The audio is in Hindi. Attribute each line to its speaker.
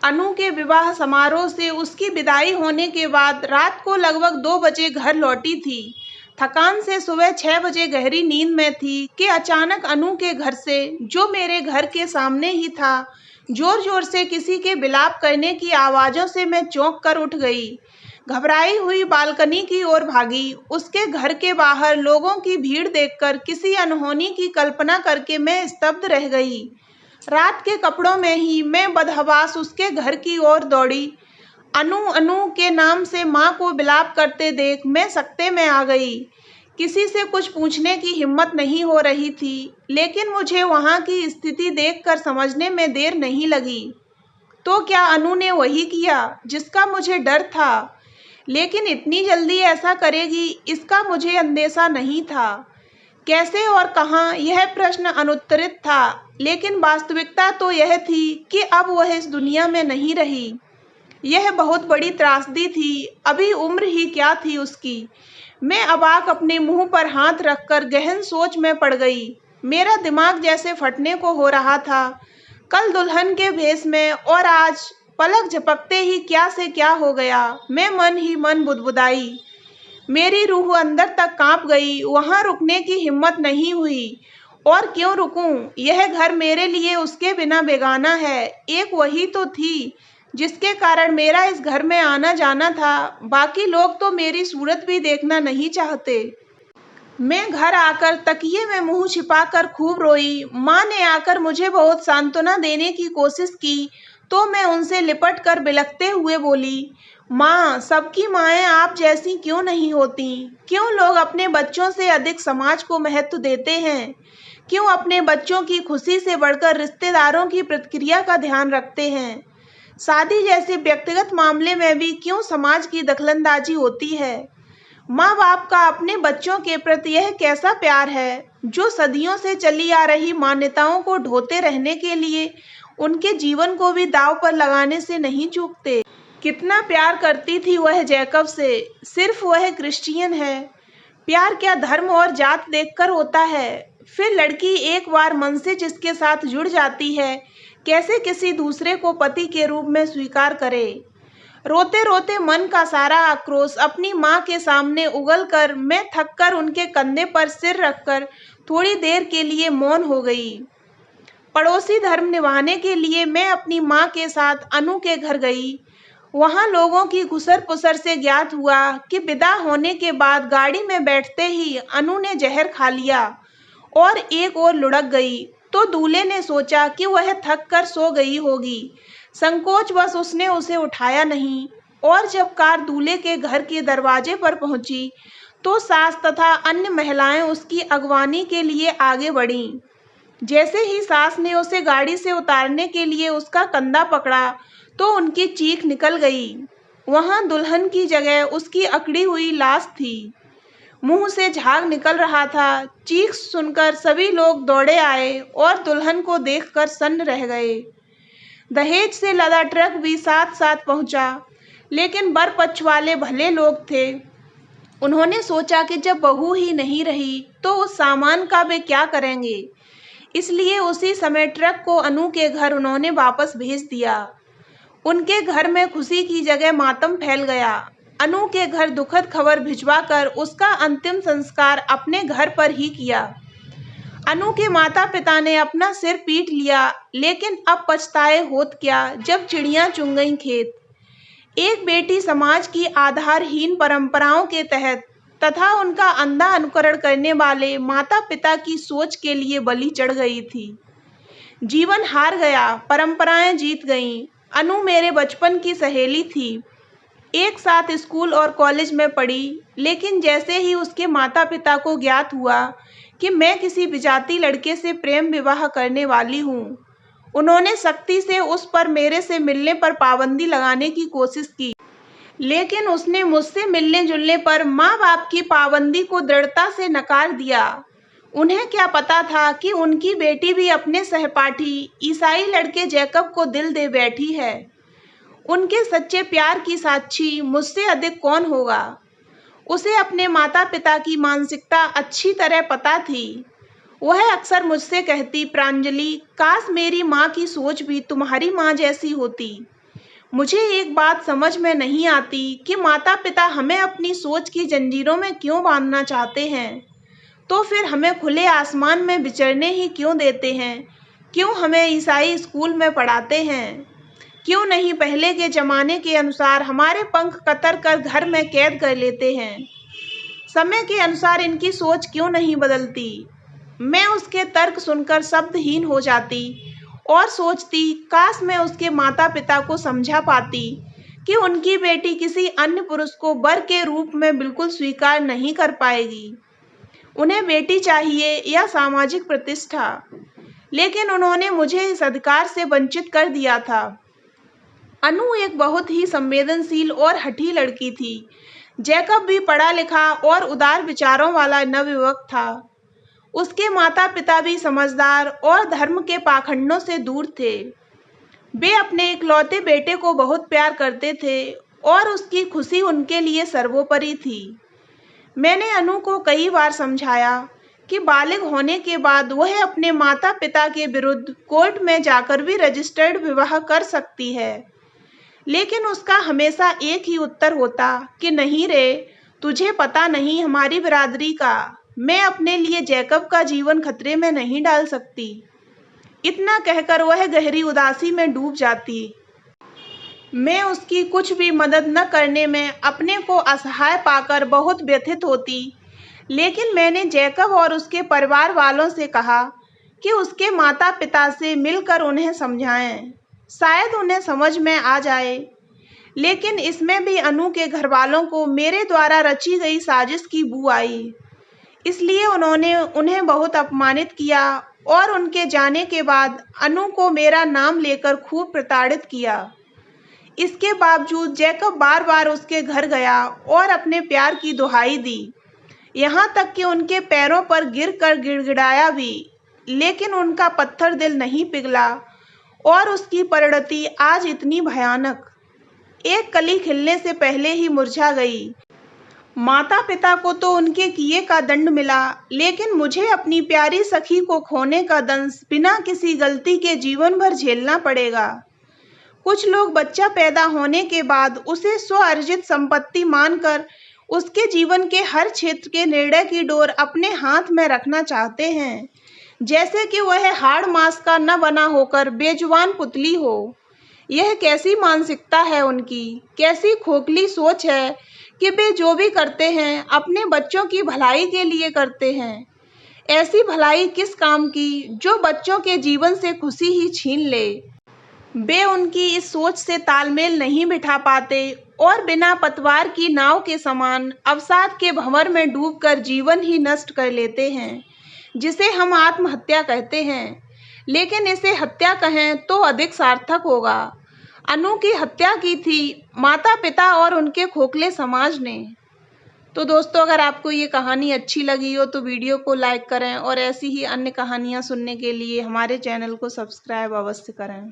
Speaker 1: अनु के विवाह समारोह से उसकी विदाई होने के बाद रात को लगभग 2 बजे घर लौटी थी। थकान से सुबह 6 बजे गहरी नींद में थी कि अचानक अनु के घर से, जो मेरे घर के सामने ही था, जोर जोर से किसी के विलाप करने की आवाज़ों से मैं चौंक कर उठ गई। घबराई हुई बालकनी की ओर भागी। उसके घर के बाहर लोगों की भीड़ देखकर किसी अनहोनी की कल्पना करके मैं स्तब्ध रह गई। रात के कपड़ों में ही मैं बदहवास उसके घर की ओर दौड़ी। अनु अनु के नाम से माँ को विलाप करते देख मैं सकते में आ गई। किसी से कुछ पूछने की हिम्मत नहीं हो रही थी, लेकिन मुझे वहाँ की स्थिति देखकर समझने में देर नहीं लगी। तो क्या अनु ने वही किया जिसका मुझे डर था? लेकिन इतनी जल्दी ऐसा करेगी, इसका मुझे अंदेशा नहीं था। कैसे और कहाँ, यह प्रश्न अनुत्तरित था, लेकिन वास्तविकता तो यह थी कि अब वह इस दुनिया में नहीं रही। यह बहुत बड़ी त्रासदी थी। अभी उम्र ही क्या थी उसकी। मैं अबाक अपने मुंह पर हाथ रखकर गहन सोच में पड़ गई। मेरा दिमाग जैसे फटने को हो रहा था। कल दुल्हन के भेष में और आज पलक झपकते ही क्या से क्या हो गया। मैं मन ही मन बुदबुदाई। मेरी रूह अंदर तक कांप गई। वहां रुकने की हिम्मत नहीं हुई। और क्यों रुकूं? यह घर मेरे लिए उसके बिना बेगाना है। एक वही तो थी जिसके कारण मेरा इस घर में आना जाना था। बाकी लोग तो मेरी सूरत भी देखना नहीं चाहते। मैं घर आकर तकिए में मुंह छिपाकर खूब रोई। माँ ने आकर मुझे बहुत सांत्वना देने की कोशिश की, तो मैं उनसे लिपट कर बिलखते हुए बोली, माँ, सबकी माएँ आप जैसी क्यों नहीं होती? क्यों लोग अपने बच्चों से अधिक समाज को महत्व देते हैं? क्यों अपने बच्चों की खुशी से बढ़कर रिश्तेदारों की प्रतिक्रिया का ध्यान रखते हैं? शादी जैसे व्यक्तिगत मामले में भी क्यों समाज की दखलंदाजी होती है? माँ बाप का अपने बच्चों के प्रति यह कैसा प्यार है, जो सदियों से चली आ रही मान्यताओं को ढोते रहने के लिए उनके जीवन को भी दांव पर लगाने से नहीं चूकते। कितना प्यार करती थी वह जैकब से। सिर्फ वह क्रिश्चियन है। प्यार क्या धर्म और जात देखकर होता है? फिर लड़की एक बार मन से जिसके साथ जुड़ जाती है, कैसे किसी दूसरे को पति के रूप में स्वीकार करे? रोते रोते मन का सारा आक्रोश अपनी माँ के सामने उगलकर मैं थककर उनके कंधे पर सिर रखकर थोड़ी देर के लिए मौन हो गई। पड़ोसी धर्म निभाने के लिए मैं अपनी माँ के साथ अनु के घर गई। वहाँ लोगों की घुसर पुसर से ज्ञात हुआ कि विदा होने के बाद गाड़ी में बैठते ही अनु ने जहर खा लिया और एक ओर लुढ़क गई। तो दूल्हे ने सोचा कि वह थक कर सो गई होगी। संकोचवश उसने उसे उठाया नहीं। और जब कार दूल्हे के घर के दरवाजे पर पहुंची, तो सास तथा अन्य महिलाएं उसकी अगवानी के लिए आगे बढ़ीं। जैसे ही सास ने उसे गाड़ी से उतारने के लिए उसका कंधा पकड़ा, तो उनकी चीख निकल गई। वहां दुल्हन की जगह उसकी अकड़ी हुई लाश थी। मुंह से झाग निकल रहा था। चीख सुनकर सभी लोग दौड़े आए और दुल्हन को देखकर सन्न रह गए। दहेज से लदा ट्रक भी साथ साथ पहुंचा, लेकिन बर पक्ष वाले भले लोग थे। उन्होंने सोचा कि जब बहू ही नहीं रही तो उस सामान का वे क्या करेंगे। इसलिए उसी समय ट्रक को अनु के घर उन्होंने वापस भेज दिया। उनके घर में खुशी की जगह मातम फैल गया। अनु के घर दुखद खबर भिजवाकर उसका अंतिम संस्कार अपने घर पर ही किया। अनु के माता पिता ने अपना सिर पीट लिया, लेकिन अब पछताए होत क्या जब चिड़ियां चुन गईं खेत। एक बेटी समाज की आधारहीन परंपराओं के तहत तथा उनका अंधा अनुकरण करने वाले माता पिता की सोच के लिए बलि चढ़ गई थी। जीवन हार गया, परंपराएं जीत गईं। अनु मेरे बचपन की सहेली थी। एक साथ स्कूल और कॉलेज में पढ़ी, लेकिन जैसे ही उसके माता पिता को ज्ञात हुआ कि मैं किसी विजाती लड़के से प्रेम विवाह करने वाली हूँ, उन्होंने सख्ती से उस पर मेरे से मिलने पर पाबंदी लगाने की कोशिश की। लेकिन उसने मुझसे मिलने जुलने पर माँ बाप की पाबंदी को दृढ़ता से नकार दिया। उन्हें क्या पता था कि उनकी बेटी भी अपने सहपाठी ईसाई लड़के जैकब को दिल दे बैठी है। उनके सच्चे प्यार की साक्षी मुझसे अधिक कौन होगा। उसे अपने माता पिता की मानसिकता अच्छी तरह पता थी। वह अक्सर मुझसे कहती, प्रांजलि, काश मेरी माँ की सोच भी तुम्हारी माँ जैसी होती। मुझे एक बात समझ में नहीं आती कि माता पिता हमें अपनी सोच की जंजीरों में क्यों बांधना चाहते हैं। तो फिर हमें खुले आसमान में विचरने ही क्यों देते हैं? क्यों हमें ईसाई स्कूल में पढ़ाते हैं? क्यों नहीं पहले के ज़माने के अनुसार हमारे पंख कतर कर घर में कैद कर लेते हैं? समय के अनुसार इनकी सोच क्यों नहीं बदलती? मैं उसके तर्क सुनकर शब्दहीन हो जाती और सोचती, काश मैं उसके माता पिता को समझा पाती कि उनकी बेटी किसी अन्य पुरुष को वर के रूप में बिल्कुल स्वीकार नहीं कर पाएगी। उन्हें बेटी चाहिए या सामाजिक प्रतिष्ठा, लेकिन उन्होंने मुझे इस अधिकार से वंचित कर दिया था। अनु एक बहुत ही संवेदनशील और हठी लड़की थी। जैकब भी पढ़ा लिखा और उदार विचारों वाला नवयुवक था। उसके माता पिता भी समझदार और धर्म के पाखंडों से दूर थे। वे अपने इकलौते बेटे को बहुत प्यार करते थे और उसकी खुशी उनके लिए सर्वोपरि थी। मैंने अनु को कई बार समझाया कि बालिग होने के बाद वह अपने माता पिता के विरुद्ध कोर्ट में जाकर भी रजिस्टर्ड विवाह कर सकती है, लेकिन उसका हमेशा एक ही उत्तर होता कि नहीं रे, तुझे पता नहीं हमारी बिरादरी का, मैं अपने लिए जैकब का जीवन खतरे में नहीं डाल सकती। इतना कहकर वह गहरी उदासी में डूब जाती। मैं उसकी कुछ भी मदद न करने में अपने को असहाय पाकर बहुत व्यथित होती, लेकिन मैंने जैकब और उसके परिवार वालों से कहा कि उसके माता पिता से मिलकर उन्हें समझाएं, शायद उन्हें समझ में आ जाए। लेकिन इसमें भी अनु के घरवालों को मेरे द्वारा रची गई साजिश की बू आई, इसलिए उन्होंने उन्हें बहुत अपमानित किया और उनके जाने के बाद अनु को मेरा नाम लेकर खूब प्रताड़ित किया। इसके बावजूद जैकब बार बार उसके घर गया और अपने प्यार की दुहाई दी, यहाँ तक कि उनके पैरों पर गिरकर गिड़गिड़ाया भी, लेकिन उनका पत्थर दिल नहीं पिघला और उसकी परिणति आज इतनी भयानक, एक कली खिलने से पहले ही मुरझा गई। माता पिता को तो उनके किए का दंड मिला, लेकिन मुझे अपनी प्यारी सखी को खोने का दंश बिना किसी गलती के जीवन भर झेलना पड़ेगा। कुछ लोग बच्चा पैदा होने के बाद उसे स्वअर्जित संपत्ति मानकर उसके जीवन के हर क्षेत्र के निर्णय की डोर अपने हाथ में रखना चाहते हैं, जैसे कि वह हाड़ मांस का न बना होकर बेजुबान पुतली हो। यह कैसी मानसिकता है उनकी, कैसी खोखली सोच है कि वे जो भी करते हैं अपने बच्चों की भलाई के लिए करते हैं। ऐसी भलाई किस काम की जो बच्चों के जीवन से खुशी ही छीन ले। वे उनकी इस सोच से तालमेल नहीं बिठा पाते और बिना पतवार की नाव के समान अवसाद के भंवर में डूबकर जीवन ही नष्ट कर लेते हैं, जिसे हम आत्महत्या कहते हैं, लेकिन इसे हत्या कहें तो अधिक सार्थक होगा। अनु की हत्या की थी माता पिता और उनके खोखले समाज ने। तो दोस्तों, अगर आपको ये कहानी अच्छी लगी हो तो वीडियो को लाइक करें और ऐसी ही अन्य कहानियाँ सुनने के लिए हमारे चैनल को सब्सक्राइब अवश्य करें।